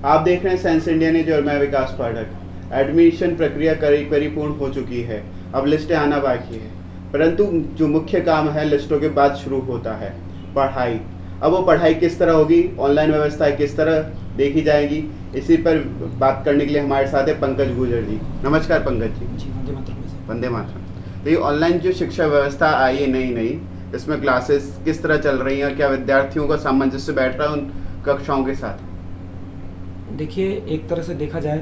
आप देख रहे हैं साइंस इंडिया न्यूज और मैं विकास पाठक। एडमिशन प्रक्रिया करीब करीब पूर्ण हो चुकी है, अब लिस्टें आना बाकी है। परंतु जो मुख्य काम है लिस्टों के बाद शुरू होता है पढ़ाई। अब वो पढ़ाई किस तरह होगी, ऑनलाइन व्यवस्था किस तरह देखी जाएगी, इसी पर बात करने के लिए हमारे साथ है पंकज गुर्जर जी। नमस्कार पंकज जी। जी, वंदे मातरम। वंदे मातरम। तो ये ऑनलाइन जो शिक्षा व्यवस्था आई है नई, इसमें क्लासेस किस तरह चल रही हैं और क्या विद्यार्थियों का सामंजस्य बैठ रहा है उन कक्षाओं के साथ? देखिए, एक तरह से देखा जाए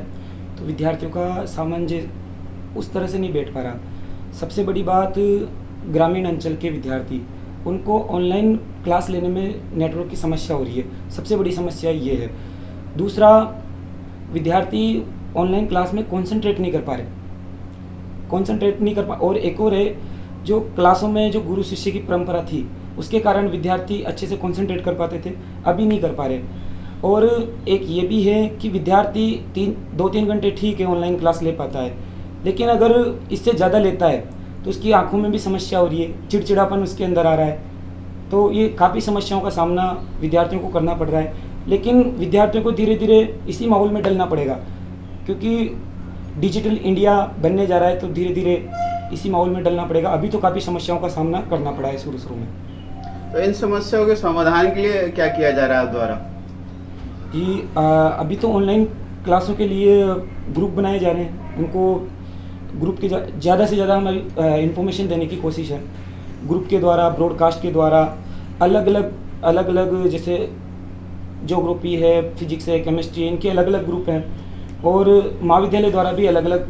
तो विद्यार्थियों का सामंजस्य उस तरह से नहीं बैठ पा रहा। सबसे बड़ी बात, ग्रामीण अंचल के विद्यार्थी, उनको ऑनलाइन क्लास लेने में नेटवर्क की समस्या हो रही है। सबसे बड़ी समस्या ये है। दूसरा, विद्यार्थी ऑनलाइन क्लास में कंसंट्रेट नहीं कर पा रहे, और एक और है, जो क्लासों में जो गुरु शिष्य की परंपरा थी उसके कारण विद्यार्थी अच्छे से कंसंट्रेट कर पाते थे, अभी नहीं कर पा रहे। और एक ये भी है कि विद्यार्थी 2-3 घंटे ठीक है ऑनलाइन क्लास ले पाता है, लेकिन अगर इससे ज़्यादा लेता है तो उसकी आंखों में भी समस्या हो रही है, चिड़चिड़ापन उसके अंदर आ रहा है। तो ये काफ़ी समस्याओं का सामना विद्यार्थियों को करना पड़ रहा है। लेकिन विद्यार्थियों को धीरे धीरे इसी माहौल में डलना पड़ेगा, क्योंकि डिजिटल इंडिया बनने जा रहा है, तो धीरे धीरे इसी माहौल में डलना पड़ेगा। अभी तो काफ़ी समस्याओं का सामना करना पड़ा है शुरू में। तो इन समस्याओं के समाधान के लिए क्या किया जा रहा है आप द्वारा? कि अभी तो ऑनलाइन क्लासों के लिए ग्रुप बनाए जा रहे हैं। उनको ग्रुप के ज़्यादा से ज़्यादा हमारी इंफॉर्मेशन देने की कोशिश है। ग्रुप के द्वारा, ब्रॉडकास्ट के द्वारा, अलग अलग जैसे ज्योग्राफी है, फिजिक्स है, केमिस्ट्री, इनके अलग अलग ग्रुप हैं। और महाविद्यालय द्वारा भी अलग अलग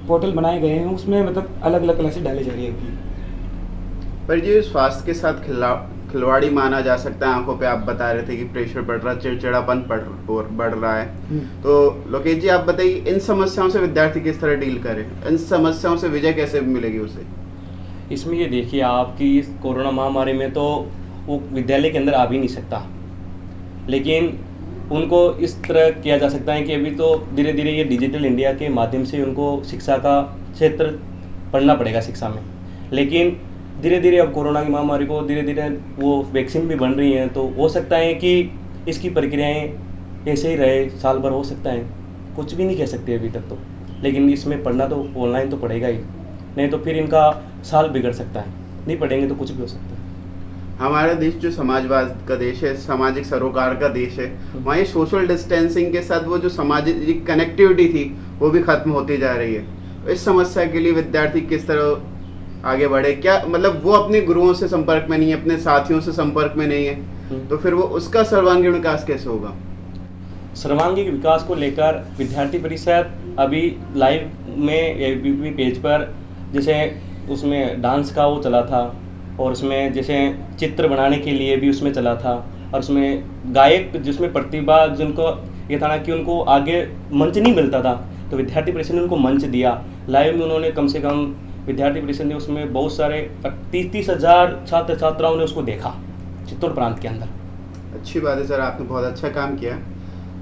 पोर्टल बनाए गए हैं, उसमें मतलब अलग अलग क्लासेस डाले जा रही है अभी। पर ये स्वास्थ्य के साथ खिलवाड़ी माना जा सकता है। आंखों पे आप बता रहे थे कि प्रेशर बढ़ रहा है, चिड़चिड़ापन बढ़ रहा है। तो लोकेश जी, आप बताइए इन समस्याओं से विद्यार्थी किस तरह डील करें, इन समस्याओं से विजय कैसे मिलेगी उसे? इसमें ये देखिए आप कि इस कोरोना महामारी में तो वो विद्यालय के अंदर आ भी नहीं सकता, लेकिन उनको इस तरह किया जा सकता है कि अभी तो धीरे धीरे ये डिजिटल इंडिया के माध्यम से उनको शिक्षा का क्षेत्र पढ़ना पड़ेगा शिक्षा में। लेकिन धीरे धीरे अब कोरोना की महामारी को धीरे धीरे वो वैक्सीन भी बन रही हैं, तो हो सकता है कि इसकी प्रक्रियाएं ऐसे ही रहे, साल भर हो सकता है, कुछ भी नहीं कह सकते अभी तक तो। लेकिन इसमें पढ़ना तो ऑनलाइन तो पड़ेगा ही, नहीं तो फिर इनका साल बिगड़ सकता है। नहीं पढ़ेंगे तो कुछ भी हो सकता है। हमारा देश जो समाजवाद का देश है, सामाजिक सरोकार का देश है, वहाँ ये सोशल डिस्टेंसिंग के साथ वो जो सामाजिक कनेक्टिविटी थी वो भी खत्म होती जा रही है। इस समस्या के लिए विद्यार्थी किस तरह आगे बढ़े? क्या मतलब वो अपने गुरुओं से संपर्क में नहीं है, अपने साथियों से संपर्क में नहीं है, तो फिर वो उसका सर्वांगीण विकास कैसे होगा? सर्वांगीण विकास को लेकर विद्यार्थी परिषद अभी लाइव में ABP पेज पर जैसे उसमें डांस का वो चला था, और उसमें जैसे चित्र बनाने के लिए भी उसमें चला था, और उसमें गायक जिसमें प्रतिभा जिनको ये था ना कि उनको आगे मंच नहीं मिलता था, तो विद्यार्थी परिषद ने उनको मंच दिया। लाइव में उन्होंने कम से कम विद्यार्थी परिषद ने उसमें बहुत सारे 30 हज़ार छात्र छात्राओं ने उसको देखा चित्तौड़ प्रांत के अंदर। अच्छी बात है सर, आपने बहुत अच्छा काम किया।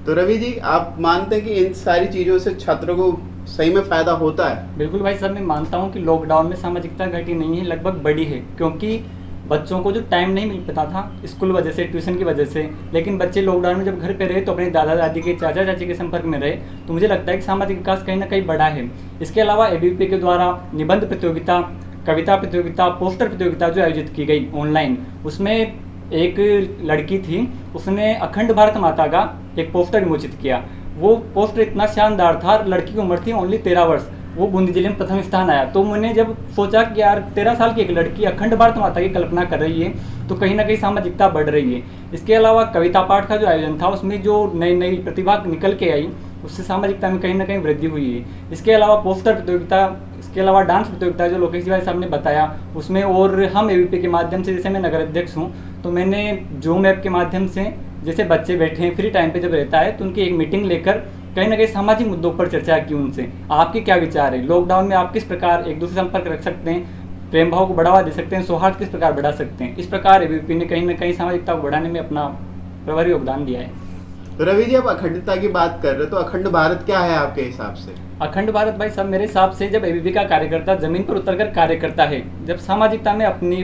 तो रवि जी, आप मानते हैं कि इन सारी चीज़ों से छात्रों को सही में फ़ायदा होता है? बिल्कुल भाई साहब, मैं मानता हूँ कि लॉकडाउन में सामाजिकता घटी नहीं है, लगभग बढ़ी है। क्योंकि बच्चों को जो टाइम नहीं मिल पाता था स्कूल वजह से, ट्यूशन की वजह से, लेकिन बच्चे लॉकडाउन में जब घर पे रहे तो अपने दादा दादी के, चाचा चाची के संपर्क में रहे, तो मुझे लगता है कि सामाजिक विकास कहीं ना कहीं बढ़ा है। इसके अलावा ABP के द्वारा निबंध प्रतियोगिता, कविता प्रतियोगिता, पोस्टर प्रतियोगिता जो आयोजित की गई ऑनलाइन, उसमें एक लड़की थी, उसने अखंड भारत माता का एक पोस्टर विमोचित किया। वो पोस्टर इतना शानदार था, लड़की की उम्र थी ओनली 13 वर्ष, वो बूंदी जिले में प्रथम स्थान आया। तो मैंने जब सोचा कि यार 13 साल की एक लड़की अखंड भारत माता की कल्पना कर रही है, तो कहीं ना कहीं सामाजिकता बढ़ रही है। इसके अलावा कविता पाठ का जो आयोजन था, उसमें जो नई नई प्रतिभा निकल के आई, उससे सामाजिकता में कहीं ना कहीं वृद्धि हुई है। इसके अलावा पोस्टर प्रतियोगिता, इसके अलावा डांस प्रतियोगिता जो लोकेश भाई साहब ने बताया उसमें, और हम ABP के माध्यम से, जैसे मैं नगर अध्यक्ष हूँ, तो मैंने जूम ऐप के माध्यम से, जैसे बच्चे बैठे हैं फ्री टाइम पे जब रहता है, तो उनकी एक मीटिंग लेकर कहीं ना कहीं सामाजिक मुद्दों पर चर्चा की उनसे। आपके क्या विचार है, लॉकडाउन में आप किस प्रकार एक दूसरे से संपर्क रख सकते हैं, प्रेम भाव को बढ़ावा दे सकते हैं, सौहार्द किस प्रकार बढ़ा सकते हैं। इस प्रकार ABP ने कहीं ना कहीं सामाजिकता को बढ़ाने में अपना प्रभावी योगदान दिया है। तो रवि जी, आप अखंडता की बात कर रहे हो, तो अखंड भारत क्या है आपके हिसाब से? अखंड भारत भाई साहब, मेरे हिसाब से जब ABP का कार्यकर्ता जमीन पर उतरकर कार्य करता है, जब सामाजिकता में अपनी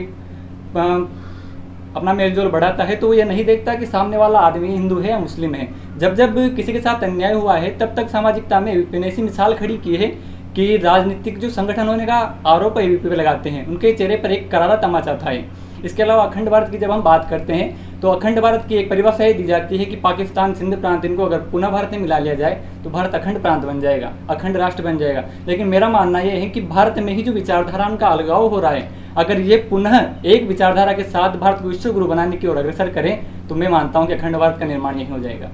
अपना मेलजोल बढ़ाता है, तो वो ये नहीं देखता कि सामने वाला आदमी हिंदू है या मुस्लिम है। जब जब किसी के साथ अन्याय हुआ है तब तक सामाजिकता में एबीवीपी ने ऐसी मिसाल खड़ी की है कि राजनीतिक जो संगठन होने का आरोप एबीवीपी पे लगाते हैं, उनके चेहरे पर एक करारा तमाचा था है। इसके अलावा अखंड भारत की जब हम बात करते हैं तो अखंड भारत की एक परिभाषा ये दी जाती है कि पाकिस्तान, सिंध प्रांत, इनको अगर पुनः भारत में मिला लिया जाए तो भारत अखंड प्रांत बन जाएगा, अखंड राष्ट्र बन जाएगा। लेकिन मेरा मानना यह है कि भारत में ही जो विचारधारा उनका अलगाव हो रहा है, अगर ये पुनः एक विचारधारा के साथ भारत को विश्व गुरु बनाने की ओर अग्रसर करें तो मैं मानता हूँ कि अखंड भारत का निर्माण यही हो जाएगा।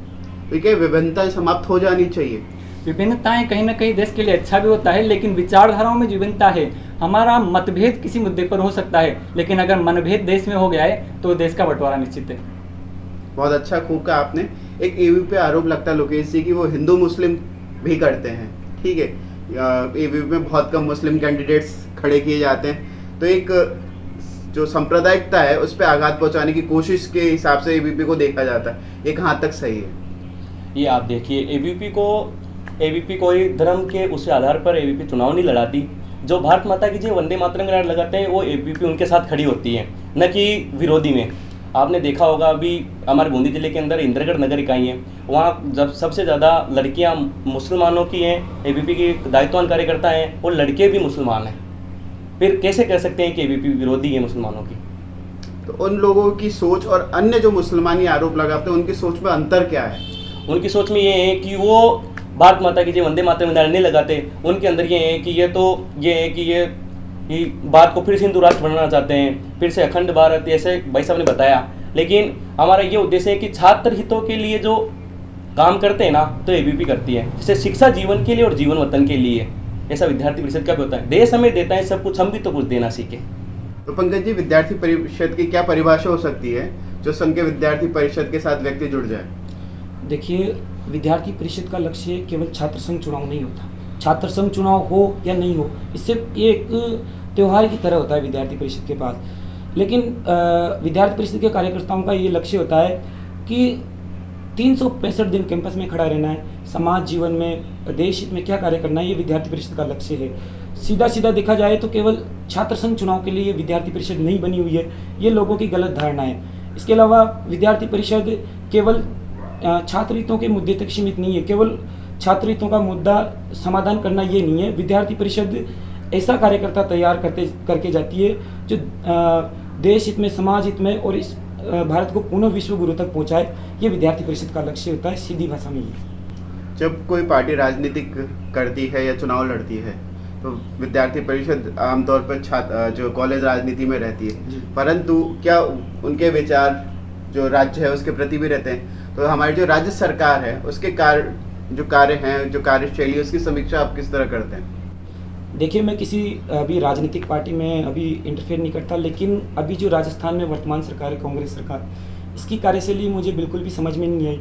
देखिए, विभिन्नता समाप्त हो जानी चाहिए। विभिन्नताएं कहीं ना कहीं देश के लिए अच्छा भी होता है, लेकिन विचारधाराओं में जो विभिन्नता है, हमारा मतभेद किसी मुद्दे पर हो सकता है, लेकिन अगर मनभेद देश में हो गया है तो देश का बंटवारा निश्चित है। बहुत अच्छा, खूब कहा आपने। एक एबीवीपी पे आरोप लगता है लोकेश जी कि वो हिंदू मुस्लिम भी करते हैं, ठीक है। एबीवीपी में बहुत कम मुस्लिम कैंडिडेट्स खड़े किए जाते हैं, तो एक जो सांप्रदायिकता है उस पर आघात पहुंचाने की कोशिश के हिसाब से एबीवीपी को देखा जाता है। ये कहाँ तक सही है? ये आप देखिए, एबीवीपी कोई धर्म के उस आधार पर एबीवीपी चुनाव नहीं लड़ाती। जो भारत माता की जो वंदे मातरम का नारा लगाते हैं वो एबीवीपी उनके साथ खड़ी होती है, न कि विरोधी में। आपने देखा होगा अभी हमारे बूंदी जिले के अंदर इंद्रगढ़ नगर इकाई है, वहाँ जब सबसे ज़्यादा लड़कियाँ मुसलमानों की हैं, एबीवीपी की दायित्ववान कार्यकर्ता हैं, और लड़के भी मुसलमान हैं। फिर कैसे कह सकते हैं कि एबीवीपी विरोधी है मुसलमानों की? तो उन लोगों की सोच और अन्य जो मुसलमानी आरोप लगाते हैं उनकी सोच में अंतर क्या है? उनकी सोच में ये है कि वो भारत माता की जो वंदे मातरम नारा नहीं लगाते। उनके अंदर ये है कि ये बात को फिर से हिंदू राष्ट्र बनाना चाहते हैं, फिर से अखंड भारत, ऐसे भाई साहब ने बताया। लेकिन हमारा ये उद्देश्य है कि छात्र हितों के लिए जो काम करते हैं ना, तो एबीवीपी करती है। जैसे शिक्षा जीवन के लिए और जीवन वतन के लिए, ऐसा विद्यार्थी परिषद का भी होता है। देश हमें देता है सब कुछ, हम भी तो कुछ देना सीखे। तो पंकज जी, विद्यार्थी परिषद की क्या परिभाषा हो सकती है जो संघ के विद्यार्थी परिषद के साथ व्यक्ति जुड़ जाए? देखिए, विद्यार्थी परिषद का लक्ष्य केवल छात्र संघ चुनाव नहीं होता। छात्र संघ चुनाव हो या नहीं हो, इससे एक त्यौहार की तरह होता है विद्यार्थी परिषद के पास। लेकिन विद्यार्थी परिषद के कार्यकर्ताओं का ये लक्ष्य होता है कि 365 दिन कैंपस में खड़ा रहना है, समाज जीवन में, देश हित में क्या कार्य करना है, ये विद्यार्थी परिषद का लक्ष्य है। सीधा सीधा देखा जाए तो केवल छात्र संघ चुनाव के लिए ये विद्यार्थी परिषद नहीं बनी हुई है, ये लोगों की गलत धारणा है। इसके अलावा विद्यार्थी परिषद केवल छात्र हितों के मुद्दे तक सीमित नहीं है, केवल छात्र हितों का मुद्दा समाधान करना ये नहीं है। विद्यार्थी परिषद ऐसा कार्यकर्ता तैयार करके जाती है जो देश हित में, समाज हित में और इस भारत को पुनः विश्व गुरु तक पहुंचाए, ये विद्यार्थी परिषद का लक्ष्य होता है, सीधी भाषा में ये। जब कोई पार्टी राजनीतिक करती है या चुनाव लड़ती है तो विद्यार्थी परिषद आमतौर पर जो कॉलेज राजनीति में रहती है, परंतु क्या उनके विचार जो राज्य है उसके प्रति भी रहते हैं? तो हमारी जो राज्य सरकार है उसके कार्य हैं, जो कार्यशैली है, उसकी समीक्षा आप किस तरह करते हैं? देखिए, मैं किसी अभी राजनीतिक पार्टी में अभी इंटरफेयर नहीं करता, लेकिन अभी जो राजस्थान में वर्तमान सरकार है, कांग्रेस सरकार, इसकी कार्यशैली मुझे बिल्कुल भी समझ में नहीं आई।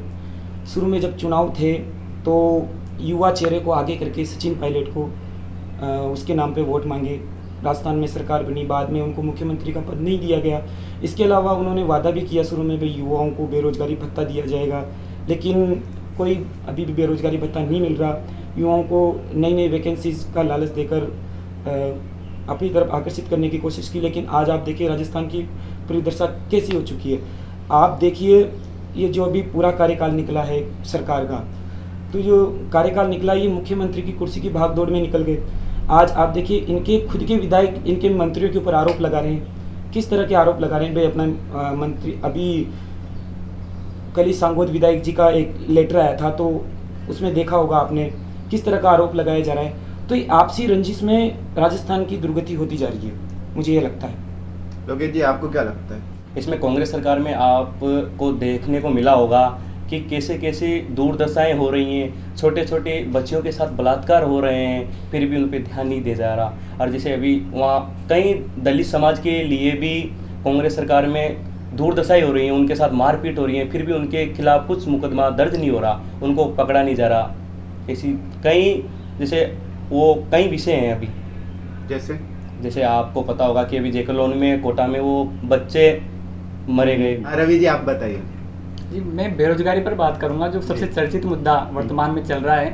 शुरू में जब चुनाव थे तो युवा चेहरे को आगे करके सचिन पायलट को उसके नाम पे वोट मांगे। राजस्थान में सरकार बनी, बाद में उनको मुख्यमंत्री का पद नहीं दिया गया। इसके अलावा उन्होंने वादा भी किया शुरू में, भाई युवाओं को बेरोजगारी भत्ता दिया जाएगा, लेकिन कोई अभी भी बेरोजगारी भत्ता नहीं मिल रहा। युवाओं को नई नई वैकेंसीज का लालच देकर अपनी तरफ आकर्षित करने की कोशिश की, लेकिन आज आप देखिए राजस्थान की परिदशा कैसी हो चुकी है। आप देखिए, ये जो अभी पूरा कार्यकाल निकला है सरकार का, तो जो कार्यकाल निकला ये मुख्यमंत्री की कुर्सी की भागदौड़ में निकल गए। आज आप देखिए, इनके खुद के विधायक इनके मंत्रियों के ऊपर आरोप लगा रहे हैं। किस तरह के आरोप लगा रहे हैं? भाई अपना मंत्री, अभी कल ही सांगोद विधायक जी का एक लेटर आया था, तो उसमें देखा होगा आपने किस तरह का आरोप लगाया जा रहा है। तो ये आपसी रंजिश में राजस्थान की दुर्गति होती जा रही है, मुझे ये लगता है। लोकेश जी, आपको क्या लगता है? इसमें कांग्रेस सरकार में आपको देखने को मिला होगा कि कैसे कैसे दुर्दशाएं हो रही हैं, छोटे छोटे बच्चियों के साथ बलात्कार हो रहे हैं, फिर भी उन पर ध्यान नहीं दिया जा रहा। और जैसे अभी वहाँ कई दलित समाज के लिए भी कांग्रेस सरकार में दुर्दशाएं हो रही हैं, उनके साथ मारपीट हो रही है, फिर भी उनके खिलाफ कुछ मुकदमा दर्ज नहीं हो रहा, उनको पकड़ा नहीं जा रहा। ऐसी कई विषय हैं अभी। जैसे आपको पता होगा कि अभी जेकर कॉलोनी में, कोटा में वो बच्चे मरे गए। रवि जी, आप बताइए। जी, मैं बेरोजगारी पर बात करूंगा, जो सबसे चर्चित मुद्दा वर्तमान में चल रहा है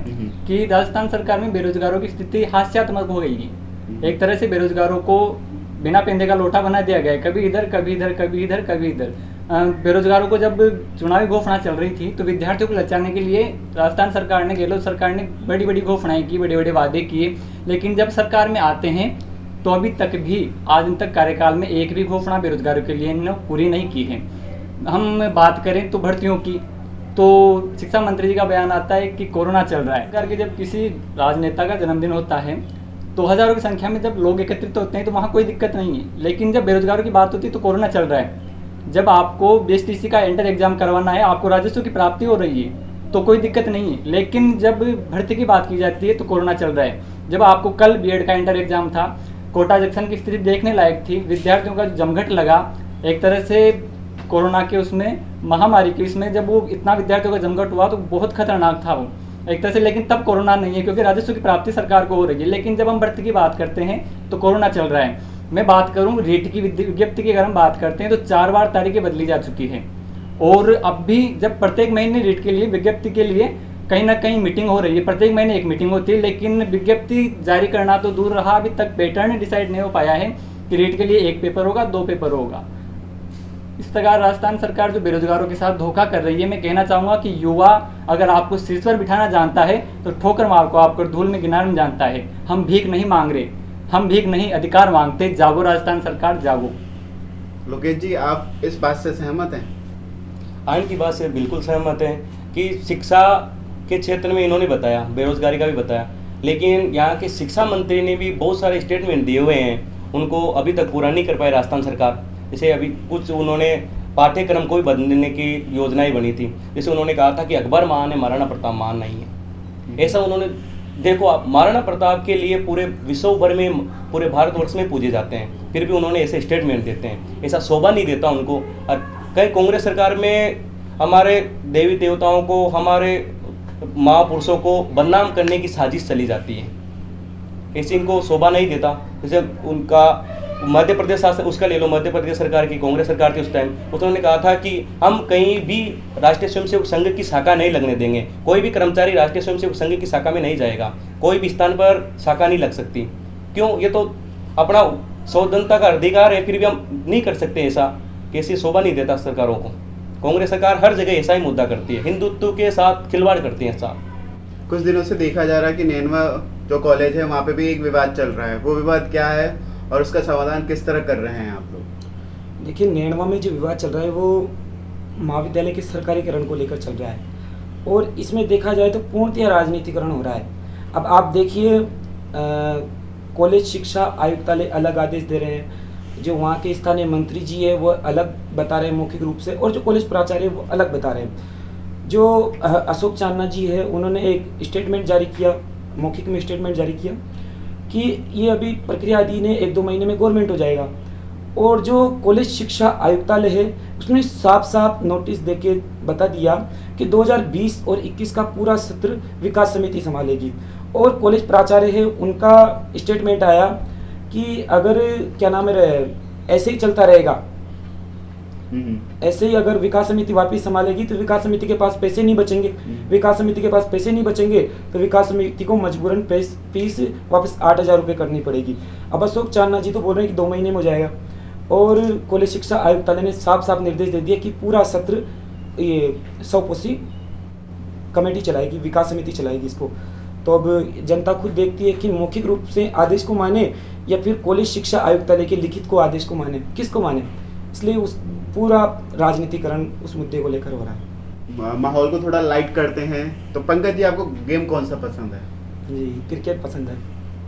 कि राजस्थान सरकार में बेरोजगारों की स्थिति हास्यात्मक हो गई है। एक तरह से बेरोजगारों को बिना पेंदे का लोटा बना दिया गया है, कभी इधर कभी इधर कभी इधर कभी इधर। बेरोजगारों को जब चुनावी घोषणा चल रही थी तो विद्यार्थियों को लचाने के लिए राजस्थान सरकार ने, गहलोत सरकार ने बड़ी बड़ी घोषणाएं की, बड़े बड़े वादे किए, लेकिन जब सरकार में आते हैं तो अभी तक भी आज तक कार्यकाल में एक भी घोषणा बेरोजगारों के लिए इन्होंने पूरी नहीं की है। हम बात करें तो भर्तियों की, तो शिक्षा मंत्री जी का बयान आता है कि कोरोना चल रहा है करके। जब किसी राजनेता का जन्मदिन होता है तो हजारों की संख्या में जब लोग एकत्रित होते हैं तो वहाँ कोई दिक्कत नहीं है, लेकिन जब बेरोजगारों की बात होती है तो कोरोना चल रहा है। जब आपको बीएसटीसी का एंटर एग्जाम करवाना है, आपको राजस्व की प्राप्ति हो रही है तो कोई दिक्कत नहीं है, लेकिन जब भर्ती की बात की जाती है तो कोरोना चल रहा है। जब आपको कल बीएड का एंटर एग्जाम था, कोटा जंक्शन की स्थिति देखने लायक थी, विद्यार्थियों का जमघट लगा एक तरह से कोरोना के उसमें महामारी के इसमें, जब वो इतना विद्यार्थियों का जमघट हुआ तो बहुत खतरनाक था वो एक तरह से, लेकिन तब कोरोना नहीं है क्योंकि राजस्व की प्राप्ति सरकार को हो रही है। लेकिन जब हम भर्ती की बात करते हैं तो कोरोना चल रहा है। मैं बात करूं रीट की विज्ञप्ति की, अगर हम बात करते हैं तो 4 बार तारीखें बदली जा चुकी है, और अब भी जब प्रत्येक महीने रीट के लिए विज्ञप्ति के लिए कहीं ना कहीं मीटिंग हो रही है, प्रत्येक महीने एक मीटिंग होती है, लेकिन विज्ञप्ति जारी करना तो दूर रहा, अभी तक पैटर्न डिसाइड नहीं हो पाया है कि रीट के लिए 1 पेपर होगा, 2 पेपर होगा। इस प्रकार राजस्थान सरकार जो बेरोजगारों के साथ धोखा कर रही है, मैं कहना चाहूँगा कि युवा अगर आपको शीर्ष पर बिठाना जानता है तो ठोकर मार को आपको धूल में गिनाना जानता है। हम भीख नहीं मांग रहे, हम भीख नहीं अधिकार मांगते। जागो राजस्थान सरकार, जागो। लोकेश जी, आप इस बात से सहमत हैं? आयन की बात से बिल्कुल सहमत हैं कि शिक्षा के क्षेत्र में इन्होंने बताया, बेरोजगारी का भी बताया, लेकिन यहाँ के शिक्षा मंत्री ने भी बहुत सारे स्टेटमेंट दिए हुए हैं, उनको अभी तक पूरा नहीं कर पाई राजस्थान सरकार। जैसे अभी कुछ उन्होंने पाठ्यक्रम को भी बदलने की योजनाएं बनी थी, जैसे उन्होंने कहा था कि अकबर महान है, महाराणा प्रताप महान नहीं है। ऐसा उन्होंने, देखो आप, महाराणा प्रताप के लिए पूरे विश्व भर में, पूरे भारतवर्ष में पूजे जाते हैं, फिर भी उन्होंने ऐसे स्टेटमेंट देते हैं, ऐसा शोभा नहीं देता उनको। कहीं कांग्रेस सरकार में हमारे देवी देवताओं को, हमारे महापुरुषों को बदनाम करने की साजिश चली जाती है, ऐसे इनको शोभा नहीं देता। जैसे उनका मध्य प्रदेश शासन, उसका ले लो, मध्य प्रदेश सरकार की, कांग्रेस सरकार थी उस टाइम, उन्होंने कहा था कि हम कहीं भी राष्ट्रीय स्वयंसेवक संघ की शाखा नहीं लगने देंगे, कोई भी कर्मचारी राष्ट्रीय स्वयंसेवक संघ की शाखा में नहीं जाएगा, कोई भी स्थान पर शाखा नहीं लग सकती। क्यों? ये तो अपना स्वतंत्रता का अधिकार है, फिर भी हम नहीं कर सकते ऐसा, कैसी शोभा नहीं देता सरकारों को। कांग्रेस सरकार हर जगह ऐसा ही मुद्दा करती है, हिंदुत्व के साथ खिलवाड़ करती है ऐसा। कुछ दिनों से देखा जा रहा है कि नैनवा जो कॉलेज है वहाँ पे भी एक विवाद चल रहा है, वो विवाद क्या है और उसका समाधान किस तरह कर रहे हैं आप लोग? देखिए, नैनवा में जो विवाद चल रहा है वो महाविद्यालय के सरकारीकरण को लेकर चल रहा है, और इसमें देखा जाए तो पूर्णतः राजनीतिकरण हो रहा है। अब आप देखिए, कॉलेज शिक्षा आयुक्तालय अलग आदेश दे रहे हैं, जो वहाँ के स्थानीय मंत्री जी है वो अलग बता रहे हैं मौखिक रूप से, और जो कॉलेज प्राचार्य वो अलग बता रहे हैं। जो अशोक चांदना जी है उन्होंने एक स्टेटमेंट जारी किया, मौखिक में स्टेटमेंट जारी किया कि ये अभी प्रक्रिया अधीन है, 1-2 महीने में गवर्नमेंट हो जाएगा। और जो कॉलेज शिक्षा आयुक्तालय है उसने साफ साफ नोटिस देके बता दिया कि 2020 और 21 का पूरा सत्र विकास समिति संभालेगी। और कॉलेज प्राचार्य है उनका स्टेटमेंट आया कि अगर क्या नाम है, ऐसे ही चलता रहेगा, ऐसे ही अगर विकास समिति वापस संभालेगी तो विकास समिति के पास पैसे नहीं बचेंगे, विकास समिति के पास पैसे नहीं बचेंगे तो विकास समिति को मजबूरन फीस वापस 8,000 रुपये करनी पड़ेगी। अब अशोक चांदना जी तो बोल रहे हैं कि 2 महीने में हो जाएगा, और कॉलेज शिक्षा आयुक्तालय ने साफ साफ निर्देश दे दिया कि पूरा सत्र ये 100% कमेटी चलाएगी, विकास समिति चलाएगी इसको। तो अब जनता खुद देखती है कि मौखिक रूप से आदेश को माने या फिर कॉलेज शिक्षा आयुक्तालय के लिखित को आदेश को माने, किसको माने। इसलिए उस पूरा राजनीतिकरण उस मुद्दे को लेकर हो रहा है। माहौल को थोड़ा लाइट करते हैं, तो पंकज जी आपको गेम कौन सा पसंद है? जी, क्रिकेट पसंद है।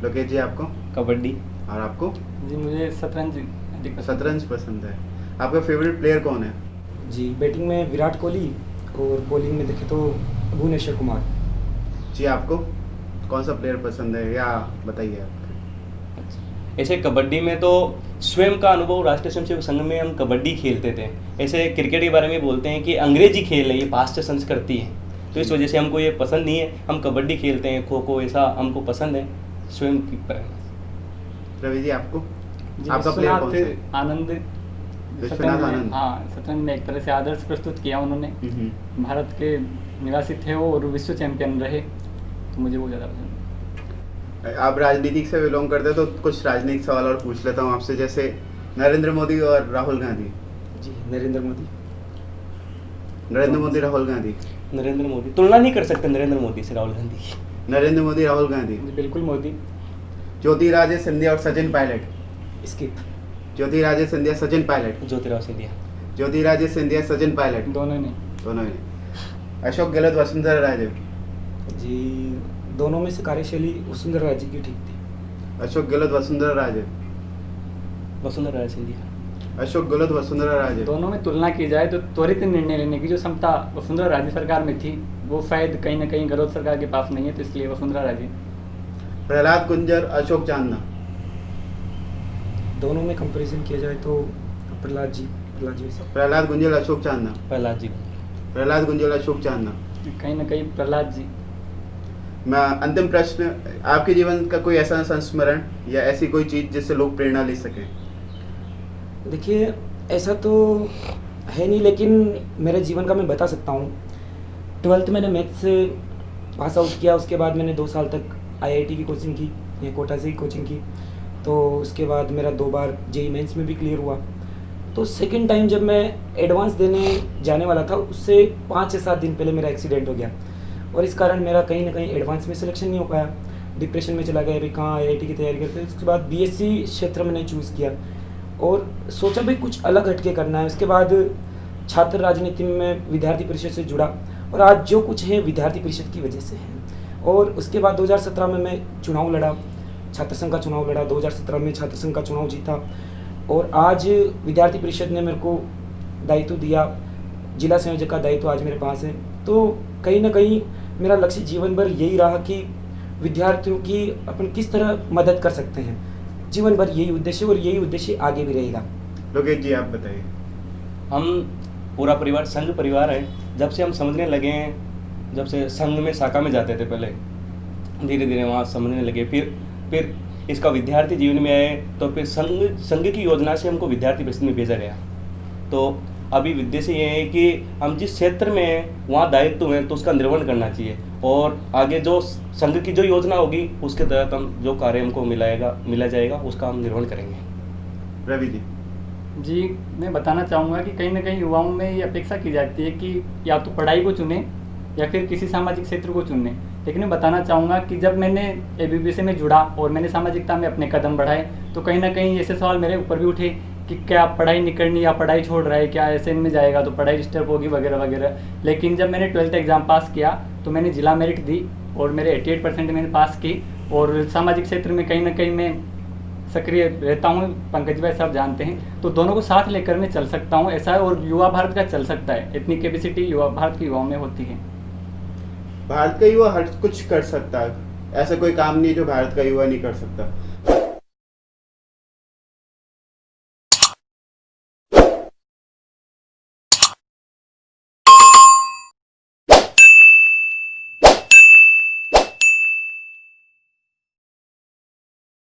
लोकेश जी आपको? कबड्डी। और आपको? जी, मुझे शतरंज अधिक शतरंज पसंद है। आपका फेवरेट प्लेयर कौन है? जी, बैटिंग में विराट कोहली और बॉलिंग में देखें तो भुवनेश्वर कुमार। जी, आपको कौन सा प्लेयर पसंद है या बताइए आप? ऐसे कबड्डी में तो स्वयं का अनुभव, राष्ट्रीय स्वयंसेवक संघ में हम कबड्डी खेलते थे। ऐसे क्रिकेट के बारे में बोलते हैं कि अंग्रेजी खेल है, ये पाश्चात्य संस्कृति है, तो इस वजह से हमको ये पसंद नहीं है। हम कबड्डी खेलते हैं, खो खो, ऐसा हमको पसंद है स्वयं की प्रेरणा। रवि जी आपको? जी, आपका प्लेयर कौन से? आनंद। विश्वनाथ आनंद। हाँ, शतरंज में एक तरह से आदर्श प्रस्तुत किया उन्होंने। भारत के निवासी थे वो और विश्व चैंपियन रहे, तो मुझे वो ज़्यादा पसंद। आप राजनीति से बिलोंग करते हैं तो कुछ राजनीतिक सवाल और पूछ लेता हूँ आपसे, जैसे नरेंद्र मोदी और राहुल गांधी। जी, नरेंद्र मोदी। नरेंद्र मोदी, राहुल गांधी। नरेंद्र मोदी, तुलना नहीं कर सकते नरेंद्र मोदी से राहुल गांधी की। नरेंद्र मोदी, राहुल गांधी। जी बिल्कुल मोदी। ज्योतिरादित्य सिंधिया और सचिन पायलट। स्किप। ज्योतिरादित्य सिंधिया, सचिन पायलट। ज्योतिरादित्य सिंधिया। ज्योतिरादित्य सिंधिया, सचिन पायलट। दोनों ने। दोनों ने। अशोक गहलोत, वसुंधरा राजे। जी, दोनों में से कार्यशैली वसुंधरा राजे की ठीक थी। अशोक गहलोत, वसुंधरा राजे। वसुंधरा राजे सिंधिया। अशोक गहलोत, वसुंधरा राजे। दोनों में तुलना की जाए तो त्वरित निर्णय लेने की जो क्षमता वसुंधरा राजे सरकार में थी, वो शायद कहीं ना कहीं गहलोत सरकार के पास नहीं है, तो इसलिए वसुंधरा राजे। प्रहलाद गुंजर, अशोक चांदना। दोनों में कंपैरिजन किया जाए तो प्रहलाद जी वैसे। प्रहलाद गुंजर, अशोक चांदना। प्रहलाद जी। प्रहलाद गुंजर, अशोक चांदना। कहीं ना कहीं प्रहलाद जी। मैं अंतिम प्रश्न, आपके जीवन का कोई ऐसा संस्मरण या ऐसी कोई चीज जिससे लोग प्रेरणा ले सकें? देखिए, ऐसा तो है नहीं, लेकिन मेरे जीवन का मैं बता सकता हूँ। 12th मैंने मैथ्स से पास आउट किया, उसके बाद मैंने 2 साल तक IIT की कोचिंग की, ये कोटा से ही कोचिंग की। तो उसके बाद मेरा 2 बार JEE मेंस में भी क्लियर हुआ। तो सेकंड टाइम जब मैं एडवांस देने जाने वाला था, उससे 5 से 7 दिन पहले मेरा एक्सीडेंट हो गया, और इस कारण मेरा कहीं ना कहीं एडवांस में सिलेक्शन नहीं हो पाया। डिप्रेशन में चला गया, अभी कहाँ IIT की तैयारी करते हैं। उसके बाद BSc क्षेत्र मैंने चूज़ किया और सोचा भाई कुछ अलग हटके करना है। उसके बाद छात्र राजनीति में विद्यार्थी परिषद से जुड़ा, और आज जो कुछ है विद्यार्थी परिषद की वजह से है। और उसके बाद 2017 में मैं चुनाव लड़ा, छात्र संघ का चुनाव लड़ा। 2017 में छात्र संघ का चुनाव जीता, और आज विद्यार्थी परिषद ने मेरे को दायित्व दिया, जिला संयोजक का दायित्व आज मेरे पास है। तो कहीं ना कहीं मेरा लक्ष्य जीवन भर यही रहा कि विद्यार्थियों की अपन किस तरह मदद कर सकते हैं। जीवन भर यही उद्देश्य, और यही उद्देश्य आगे भी रहेगा। लोकेश जी, आप बताइए। हम पूरा परिवार संघ परिवार है। जब से हम समझने लगे हैं, जब से संघ में शाखा में जाते थे पहले, धीरे धीरे वहाँ समझने लगे। फिर इसका विद्यार्थी जीवन में आए, तो फिर संघ की योजना से हमको विद्यार्थी परिषद में भेजा गया। तो अभी उद्देश्य ये है कि हम जिस क्षेत्र में हैं वहाँ दायित्व है, तो उसका निर्वहन करना चाहिए, और आगे जो संघ की जो योजना होगी उसके तहत हम जो कार्य हमको मिला जाएगा उसका हम निर्वहन करेंगे। रवि जी। जी, मैं बताना चाहूँगा कि कहीं ना कहीं युवाओं में ये अपेक्षा की जाती है कि या तो पढ़ाई को चुने या फिर किसी सामाजिक क्षेत्र को चुने। लेकिन मैं बताना चाहूँगा कि जब मैंने ABPC में जुड़ा और मैंने सामाजिकता में अपने कदम बढ़ाए, तो कहीं ना कहीं ऐसे सवाल मेरे ऊपर भी उठे कि क्या पढ़ाई नहीं करनी, या पढ़ाई छोड़ रहा है, क्या ऐसे में जाएगा तो पढ़ाई डिस्टर्ब होगी वगैरह वगैरह। लेकिन जब मैंने 12th एग्ज़ाम पास किया तो मैंने जिला मेरिट दी और मेरे 88% मैंने पास की। और सामाजिक क्षेत्र में कहीं ना कहीं मैं सक्रिय रहता हूँ, पंकज भाई साहब जानते हैं। तो दोनों को साथ लेकर मैं चल सकता हूँ, ऐसा है। और युवा भारत का चल सकता है, इतनी कैपेसिटी युवा भारत के युवाओं में होती है। भारत का युवा हर कुछ कर सकता है, ऐसा कोई काम नहीं है जो भारत का युवा नहीं कर सकता।